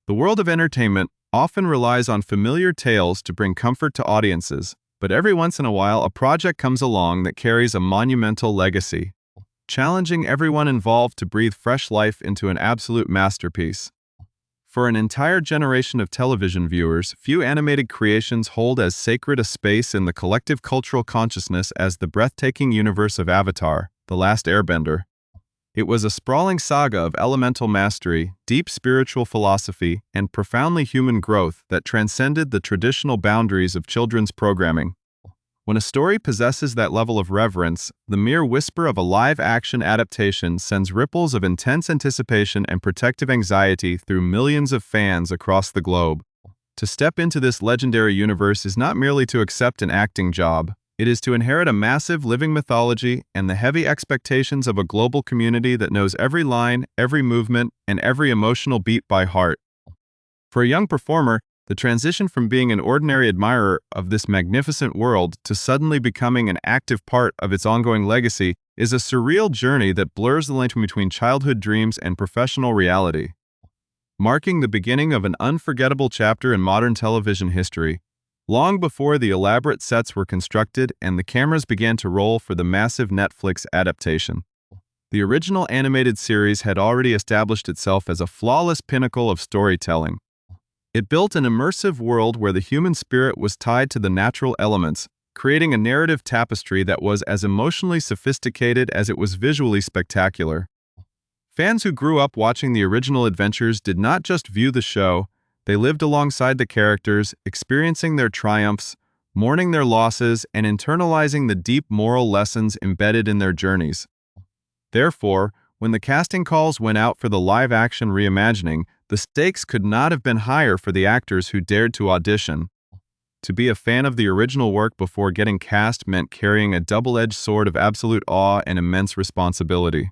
The world of entertainment often relies on familiar tales to bring comfort to audiences, but every once in a while a project comes along that carries a monumental legacy, challenging everyone involved to breathe fresh life into an absolute masterpiece. For an entire generation of television viewers, few animated creations hold as sacred a space in the collective cultural consciousness as the breathtaking universe of Avatar, The Last Airbender. It was a sprawling saga of elemental mastery, deep spiritual philosophy, and profoundly human growth that transcended the traditional boundaries of children's programming. When a story possesses that level of reverence, the mere whisper of a live-action adaptation sends ripples of intense anticipation and protective anxiety through millions of fans across the globe. To step into this legendary universe is not merely to accept an acting job. It is to inherit a massive living mythology and the heavy expectations of a global community that knows every line, every movement, and every emotional beat by heart. For a young performer, the transition from being an ordinary admirer of this magnificent world to suddenly becoming an active part of its ongoing legacy is a surreal journey that blurs the line between childhood dreams and professional reality. Marking the beginning of an unforgettable chapter in modern television history, long before the elaborate sets were constructed and the cameras began to roll for the massive Netflix adaptation. The original animated series had already established itself as a flawless pinnacle of storytelling. It built an immersive world where the human spirit was tied to the natural elements, creating a narrative tapestry that was as emotionally sophisticated as it was visually spectacular. Fans who grew up watching the original adventures did not just view the show, they lived alongside the characters, experiencing their triumphs, mourning their losses, and internalizing the deep moral lessons embedded in their journeys. Therefore, when the casting calls went out for the live-action reimagining, the stakes could not have been higher for the actors who dared to audition. To be a fan of the original work before getting cast meant carrying a double-edged sword of absolute awe and immense responsibility.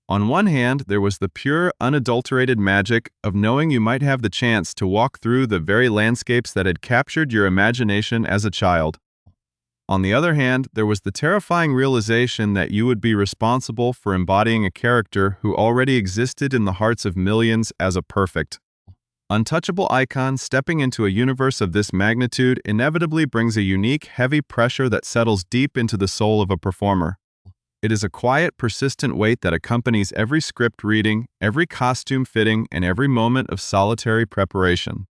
On one hand, there was the pure, unadulterated magic of knowing you might have the chance to walk through the very landscapes that had captured your imagination as a child. On the other hand, there was the terrifying realization that you would be responsible for embodying a character who already existed in the hearts of millions as a perfect, untouchable icon. Stepping into a universe of this magnitude inevitably brings a unique, heavy pressure that settles deep into the soul of a performer. It is a quiet, persistent weight that accompanies every script reading, every costume fitting, and every moment of solitary preparation.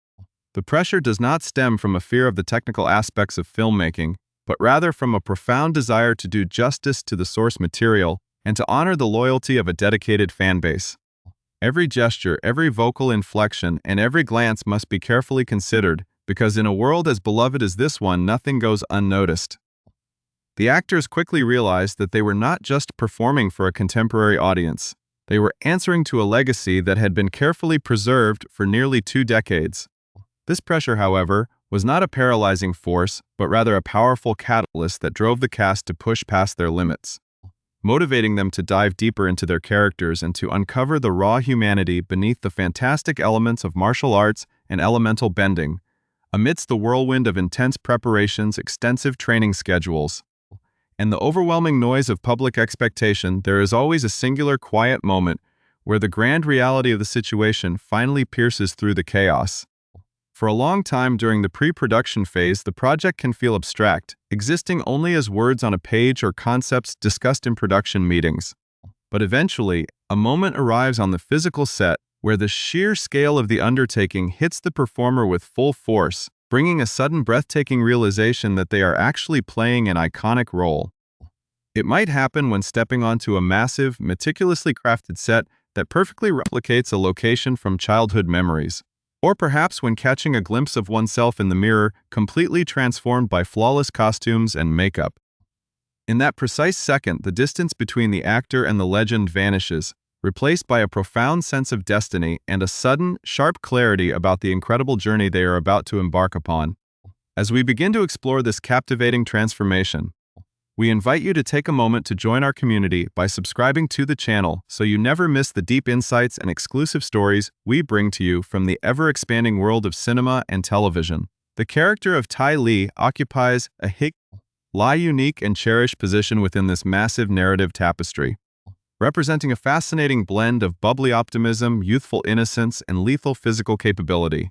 The pressure does not stem from a fear of the technical aspects of filmmaking, but rather from a profound desire to do justice to the source material and to honor the loyalty of a dedicated fanbase. Every gesture, every vocal inflection, and every glance must be carefully considered, because in a world as beloved as this one, nothing goes unnoticed. The actors quickly realized that they were not just performing for a contemporary audience. They were answering to a legacy that had been carefully preserved for nearly 2 decades. This pressure, however, was not a paralyzing force, but rather a powerful catalyst that drove the cast to push past their limits, motivating them to dive deeper into their characters and to uncover the raw humanity beneath the fantastic elements of martial arts and elemental bending. Amidst the whirlwind of intense preparations, extensive training schedules, and the overwhelming noise of public expectation, there is always a singular quiet moment where the grand reality of the situation finally pierces through the chaos. For a long time during the pre-production phase, the project can feel abstract, existing only as words on a page or concepts discussed in production meetings. But eventually, a moment arrives on the physical set where the sheer scale of the undertaking hits the performer with full force, bringing a sudden breathtaking realization that they are actually playing an iconic role. It might happen when stepping onto a massive, meticulously crafted set that perfectly replicates a location from childhood memories. Or perhaps when catching a glimpse of oneself in the mirror, completely transformed by flawless costumes and makeup. In that precise second, the distance between the actor and the legend vanishes, replaced by a profound sense of destiny and a sudden, sharp clarity about the incredible journey they are about to embark upon. As we begin to explore this captivating transformation, we invite you to take a moment to join our community by subscribing to the channel so you never miss the deep insights and exclusive stories we bring to you from the ever-expanding world of cinema and television. The character of Tai Li occupies a unique and cherished position within this massive narrative tapestry. representing a fascinating blend of bubbly optimism, youthful innocence, and lethal physical capability.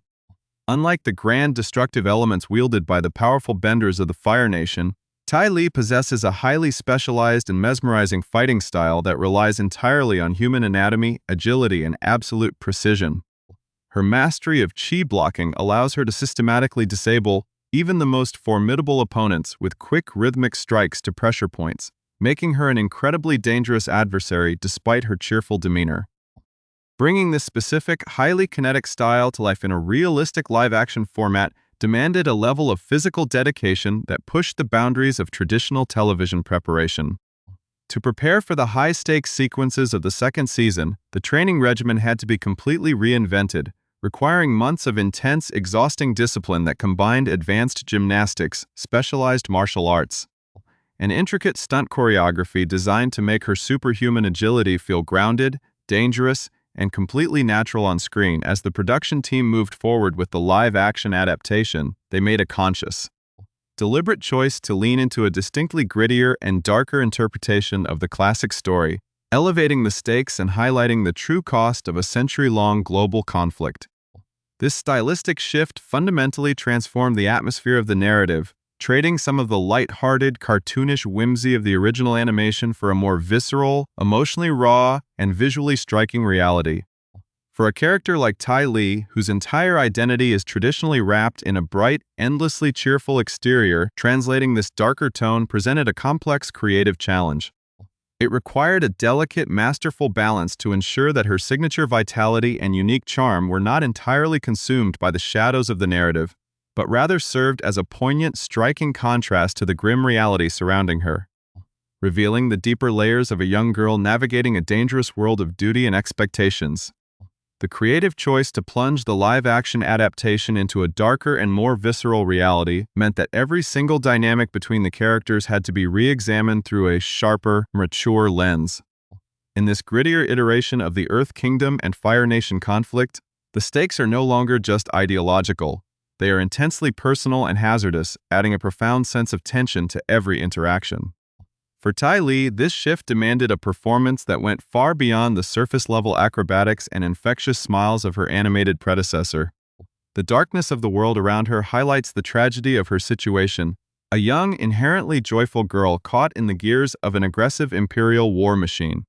Unlike the grand destructive elements wielded by the powerful benders of the Fire Nation, Ty Lee possesses a highly specialized and mesmerizing fighting style that relies entirely on human anatomy, agility, and absolute precision. Her mastery of chi blocking allows her to systematically disable even the most formidable opponents with quick rhythmic strikes to pressure points, making her an incredibly dangerous adversary despite her cheerful demeanor. Bringing this specific, highly kinetic style to life in a realistic live-action format demanded a level of physical dedication that pushed the boundaries of traditional television preparation. To prepare for the high-stakes sequences of the second season, the training regimen had to be completely reinvented, requiring months of intense, exhausting discipline that combined advanced gymnastics, specialized martial arts, and intricate stunt choreography designed to make her superhuman agility feel grounded, dangerous, and completely natural on screen. As the production team moved forward with the live-action adaptation, they made a conscious, deliberate choice to lean into a distinctly grittier and darker interpretation of the classic story, elevating the stakes and highlighting the true cost of a century-long global conflict. This stylistic shift fundamentally transformed the atmosphere of the narrative, trading some of the light-hearted, cartoonish whimsy of the original animation for a more visceral, emotionally raw, and visually striking reality. For a character like Ty Lee, whose entire identity is traditionally wrapped in a bright, endlessly cheerful exterior, translating this darker tone presented a complex creative challenge. It required a delicate, masterful balance to ensure that her signature vitality and unique charm were not entirely consumed by the shadows of the narrative, but rather served as a poignant, striking contrast to the grim reality surrounding her, revealing the deeper layers of a young girl navigating a dangerous world of duty and expectations. The creative choice to plunge the live-action adaptation into a darker and more visceral reality meant that every single dynamic between the characters had to be re-examined through a sharper, mature lens. In this grittier iteration of the Earth Kingdom and Fire Nation conflict, the stakes are no longer just ideological. They are intensely personal and hazardous, adding a profound sense of tension to every interaction. For Ty Lee, this shift demanded a performance that went far beyond the surface-level acrobatics and infectious smiles of her animated predecessor. The darkness of the world around her highlights the tragedy of her situation, a young, inherently joyful girl caught in the gears of an aggressive imperial war machine.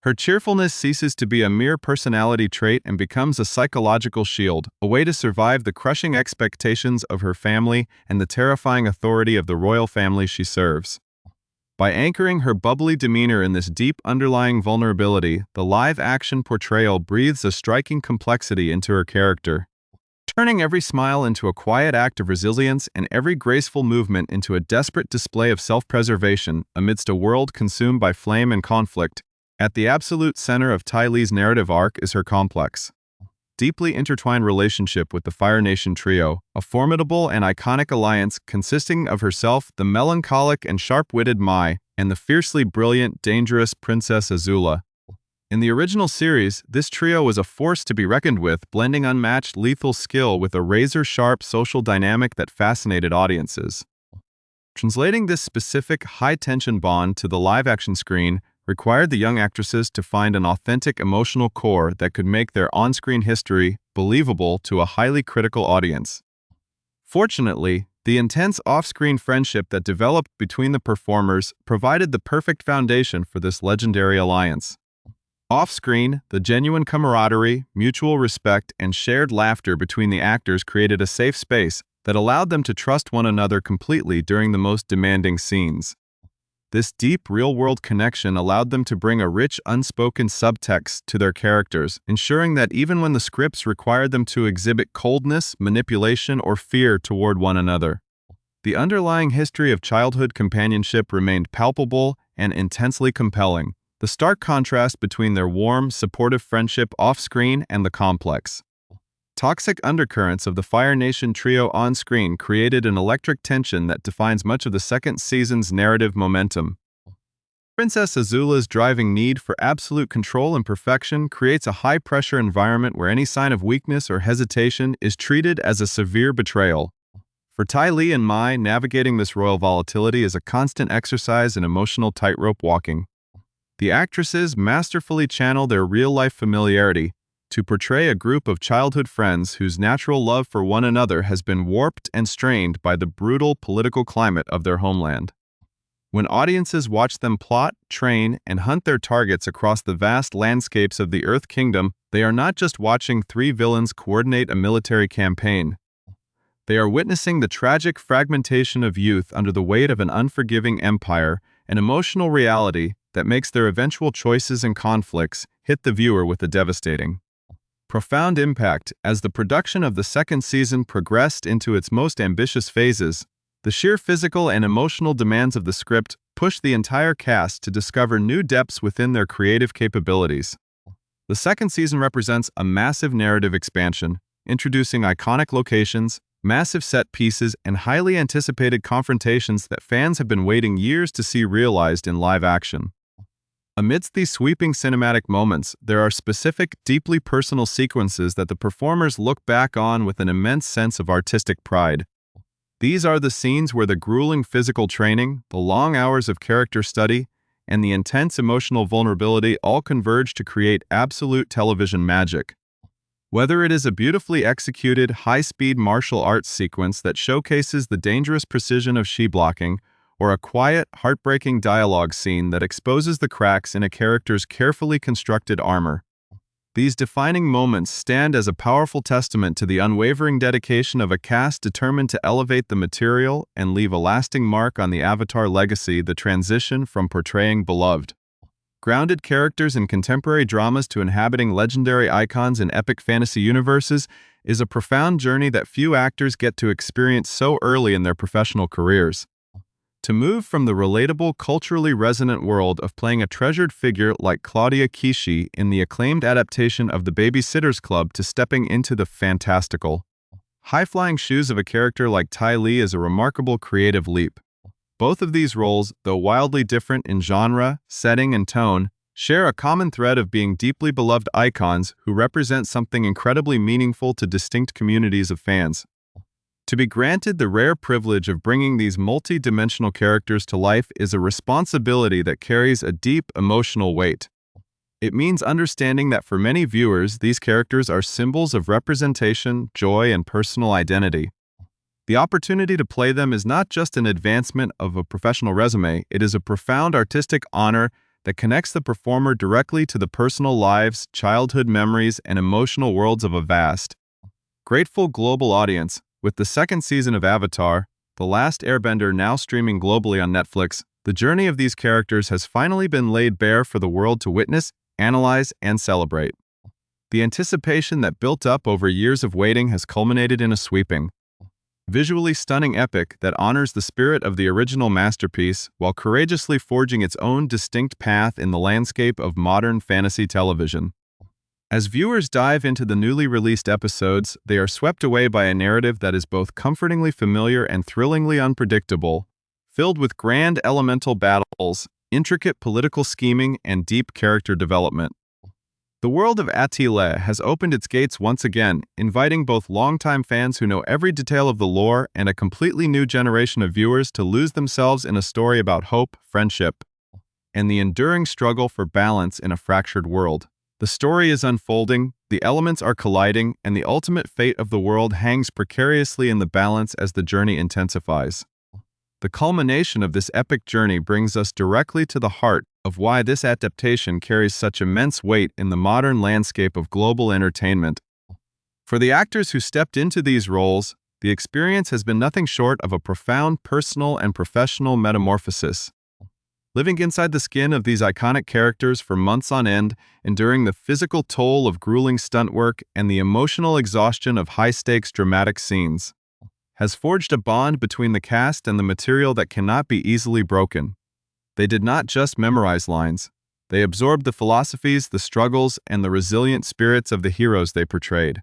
Her cheerfulness ceases to be a mere personality trait and becomes a psychological shield, a way to survive the crushing expectations of her family and the terrifying authority of the royal family she serves. By anchoring her bubbly demeanor in this deep underlying vulnerability, the live-action portrayal breathes a striking complexity into her character, turning every smile into a quiet act of resilience and every graceful movement into a desperate display of self-preservation amidst a world consumed by flame and conflict. At the absolute center of Ty Lee's narrative arc is her complex, deeply intertwined relationship with the Fire Nation trio, a formidable and iconic alliance consisting of herself, the melancholic and sharp-witted Mai, and the fiercely brilliant, dangerous Princess Azula. In the original series, this trio was a force to be reckoned with, blending unmatched lethal skill with a razor-sharp social dynamic that fascinated audiences. Translating this specific, high-tension bond to the live-action screen required the young actresses to find an authentic emotional core that could make their on-screen history believable to a highly critical audience. Fortunately, the intense off-screen friendship that developed between the performers provided the perfect foundation for this legendary alliance. Off-screen, the genuine camaraderie, mutual respect, and shared laughter between the actors created a safe space that allowed them to trust one another completely during the most demanding scenes. This deep, real-world connection allowed them to bring a rich, unspoken subtext to their characters, ensuring that even when the scripts required them to exhibit coldness, manipulation, or fear toward one another, the underlying history of childhood companionship remained palpable and intensely compelling. The stark contrast between their warm, supportive friendship off-screen and the complex, toxic undercurrents of the Fire Nation trio on-screen created an electric tension that defines much of the second season's narrative momentum. Princess Azula's driving need for absolute control and perfection creates a high-pressure environment where any sign of weakness or hesitation is treated as a severe betrayal. For Ty Lee and Mai, navigating this royal volatility is a constant exercise in emotional tightrope walking. The actresses masterfully channel their real-life familiarity to portray a group of childhood friends whose natural love for one another has been warped and strained by the brutal political climate of their homeland. When audiences watch them plot, train, and hunt their targets across the vast landscapes of the Earth Kingdom, they are not just watching three villains coordinate a military campaign. They are witnessing the tragic fragmentation of youth under the weight of an unforgiving empire, an emotional reality that makes their eventual choices and conflicts hit the viewer with a devastating, profound impact. As the production of the second season progressed into its most ambitious phases, the sheer physical and emotional demands of the script pushed the entire cast to discover new depths within their creative capabilities. The second season represents a massive narrative expansion, introducing iconic locations, massive set pieces, and highly anticipated confrontations that fans have been waiting years to see realized in live action. Amidst these sweeping cinematic moments, there are specific, deeply personal sequences that the performers look back on with an immense sense of artistic pride. These are the scenes where the grueling physical training, the long hours of character study, and the intense emotional vulnerability all converge to create absolute television magic. Whether it is a beautifully executed, high-speed martial arts sequence that showcases the dangerous precision of chi-blocking, or a quiet, heartbreaking dialogue scene that exposes the cracks in a character's carefully constructed armor, these defining moments stand as a powerful testament to the unwavering dedication of a cast determined to elevate the material and leave a lasting mark on the Avatar legacy. The transition from portraying beloved, grounded characters in contemporary dramas to inhabiting legendary icons in epic fantasy universes is a profound journey that few actors get to experience so early in their professional careers. To move from the relatable, culturally resonant world of playing a treasured figure like Claudia Kishi in the acclaimed adaptation of The Babysitter's Club to stepping into the fantastical, high-flying shoes of a character like Ty Lee is a remarkable creative leap. Both of these roles, though wildly different in genre, setting, and tone, share a common thread of being deeply beloved icons who represent something incredibly meaningful to distinct communities of fans. To be granted the rare privilege of bringing these multi-dimensional characters to life is a responsibility that carries a deep emotional weight. It means understanding that for many viewers, these characters are symbols of representation, joy, and personal identity. The opportunity to play them is not just an advancement of a professional resume, it is a profound artistic honor that connects the performer directly to the personal lives, childhood memories, and emotional worlds of a vast, grateful global audience. With the second season of Avatar, The Last Airbender now streaming globally on Netflix, the journey of these characters has finally been laid bare for the world to witness, analyze, and celebrate. The anticipation that built up over years of waiting has culminated in a sweeping, visually stunning epic that honors the spirit of the original masterpiece while courageously forging its own distinct path in the landscape of modern fantasy television. As viewers dive into the newly released episodes, they are swept away by a narrative that is both comfortingly familiar and thrillingly unpredictable, filled with grand elemental battles, intricate political scheming, and deep character development. The world of Attila has opened its gates once again, inviting both longtime fans who know every detail of the lore and a completely new generation of viewers to lose themselves in a story about hope, friendship, and the enduring struggle for balance in a fractured world. The story is unfolding, the elements are colliding, and the ultimate fate of the world hangs precariously in the balance as the journey intensifies. The culmination of this epic journey brings us directly to the heart of why this adaptation carries such immense weight in the modern landscape of global entertainment. For the actors who stepped into these roles, the experience has been nothing short of a profound personal and professional metamorphosis. Living inside the skin of these iconic characters for months on end, enduring the physical toll of grueling stunt work and the emotional exhaustion of high-stakes dramatic scenes, has forged a bond between the cast and the material that cannot be easily broken. They did not just memorize lines. They absorbed the philosophies, the struggles, and the resilient spirits of the heroes they portrayed.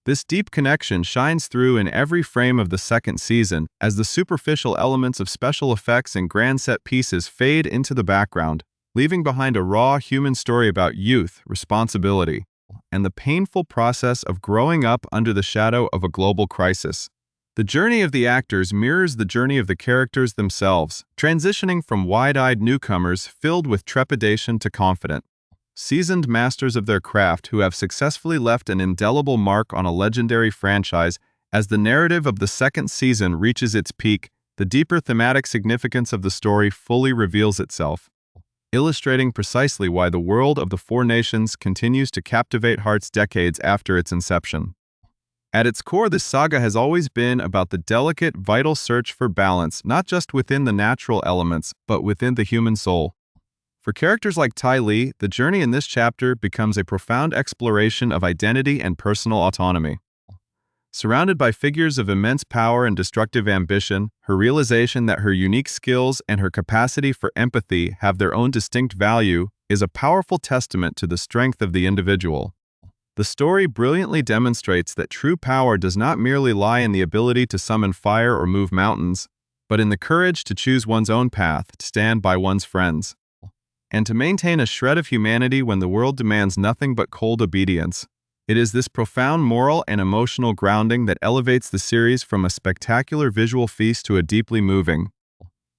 This deep connection shines through in every frame of the second season as the superficial elements of special effects and grand set pieces fade into the background, leaving behind a raw human story about youth, responsibility, and the painful process of growing up under the shadow of a global crisis. The journey of the actors mirrors the journey of the characters themselves, transitioning from wide-eyed newcomers filled with trepidation to confident, seasoned masters of their craft who have successfully left an indelible mark on a legendary franchise. As the narrative of the second season reaches its peak, the deeper thematic significance of the story fully reveals itself, illustrating precisely why the world of the Four Nations continues to captivate hearts decades after its inception. At its core, this saga has always been about the delicate, vital search for balance, not just within the natural elements, but within the human soul. For characters like Ty Lee, the journey in this chapter becomes a profound exploration of identity and personal autonomy. Surrounded by figures of immense power and destructive ambition, her realization that her unique skills and her capacity for empathy have their own distinct value is a powerful testament to the strength of the individual. The story brilliantly demonstrates that true power does not merely lie in the ability to summon fire or move mountains, but in the courage to choose one's own path, to stand by one's friends, and to maintain a shred of humanity when the world demands nothing but cold obedience. It is this profound moral and emotional grounding that elevates the series from a spectacular visual feast to a deeply moving,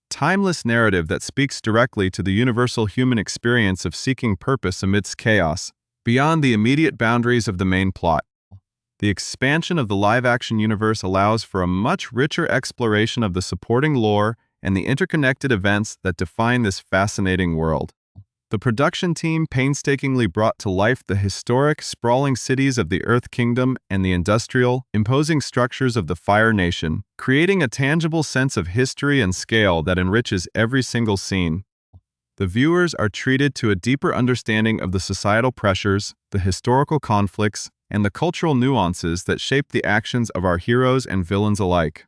timeless narrative that speaks directly to the universal human experience of seeking purpose amidst chaos, beyond the immediate boundaries of the main plot. The expansion of the live-action universe allows for a much richer exploration of the supporting lore and the interconnected events that define this fascinating world. The production team painstakingly brought to life the historic, sprawling cities of the Earth Kingdom and the industrial, imposing structures of the Fire Nation, creating a tangible sense of history and scale that enriches every single scene. The viewers are treated to a deeper understanding of the societal pressures, the historical conflicts, and the cultural nuances that shape the actions of our heroes and villains alike.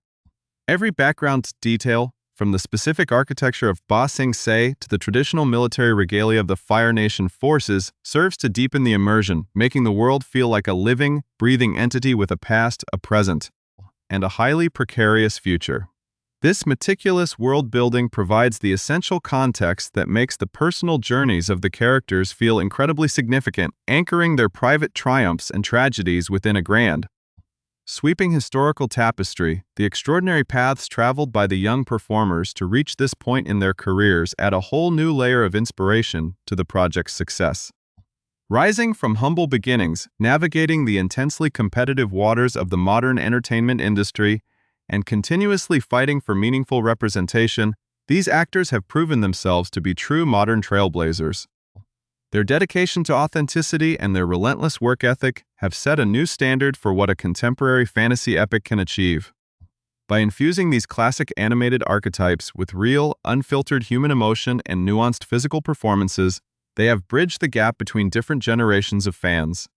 Every background detail, from the specific architecture of Ba Sing Se to the traditional military regalia of the Fire Nation forces, serves to deepen the immersion, making the world feel like a living, breathing entity with a past, a present, and a highly precarious future. This meticulous world-building provides the essential context that makes the personal journeys of the characters feel incredibly significant, anchoring their private triumphs and tragedies within a grand, sweeping historical tapestry. The extraordinary paths traveled by the young performers to reach this point in their careers add a whole new layer of inspiration to the project's success. Rising from humble beginnings, navigating the intensely competitive waters of the modern entertainment industry, and continuously fighting for meaningful representation, these actors have proven themselves to be true modern trailblazers. Their dedication to authenticity and their relentless work ethic have set a new standard for what a contemporary fantasy epic can achieve. By infusing these classic animated archetypes with real, unfiltered human emotion and nuanced physical performances, they have bridged the gap between different generations of fans,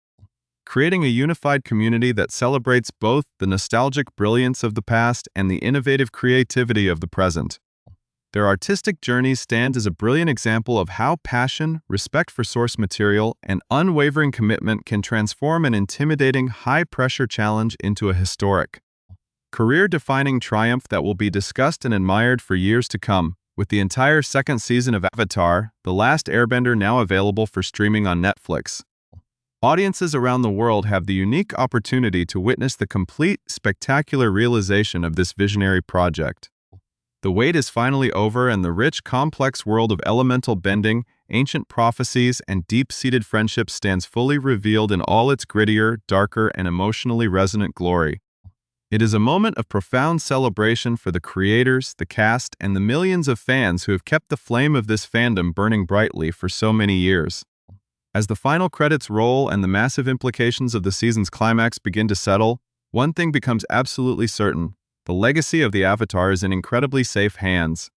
creating a unified community that celebrates both the nostalgic brilliance of the past and the innovative creativity of the present. Their artistic journeys stand as a brilliant example of how passion, respect for source material, and unwavering commitment can transform an intimidating, high-pressure challenge into a historic, career-defining triumph that will be discussed and admired for years to come. With the entire second season of Avatar: The Last Airbender now available for streaming on Netflix, audiences around the world have the unique opportunity to witness the complete, spectacular realization of this visionary project. The wait is finally over, and the rich, complex world of elemental bending, ancient prophecies, and deep-seated friendships stands fully revealed in all its grittier, darker, and emotionally resonant glory. It is a moment of profound celebration for the creators, the cast, and the millions of fans who have kept the flame of this fandom burning brightly for so many years. As the final credits roll and the massive implications of the season's climax begin to settle, one thing becomes absolutely certain: the legacy of the Avatar is in incredibly safe hands.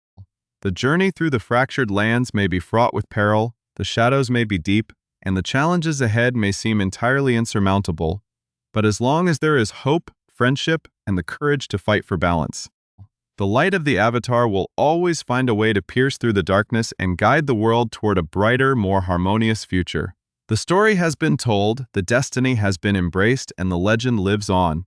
The journey through the fractured lands may be fraught with peril, the shadows may be deep, and the challenges ahead may seem entirely insurmountable. But as long as there is hope, friendship, and the courage to fight for balance, the light of the Avatar will always find a way to pierce through the darkness and guide the world toward a brighter, more harmonious future. The story has been told, the destiny has been embraced, and the legend lives on.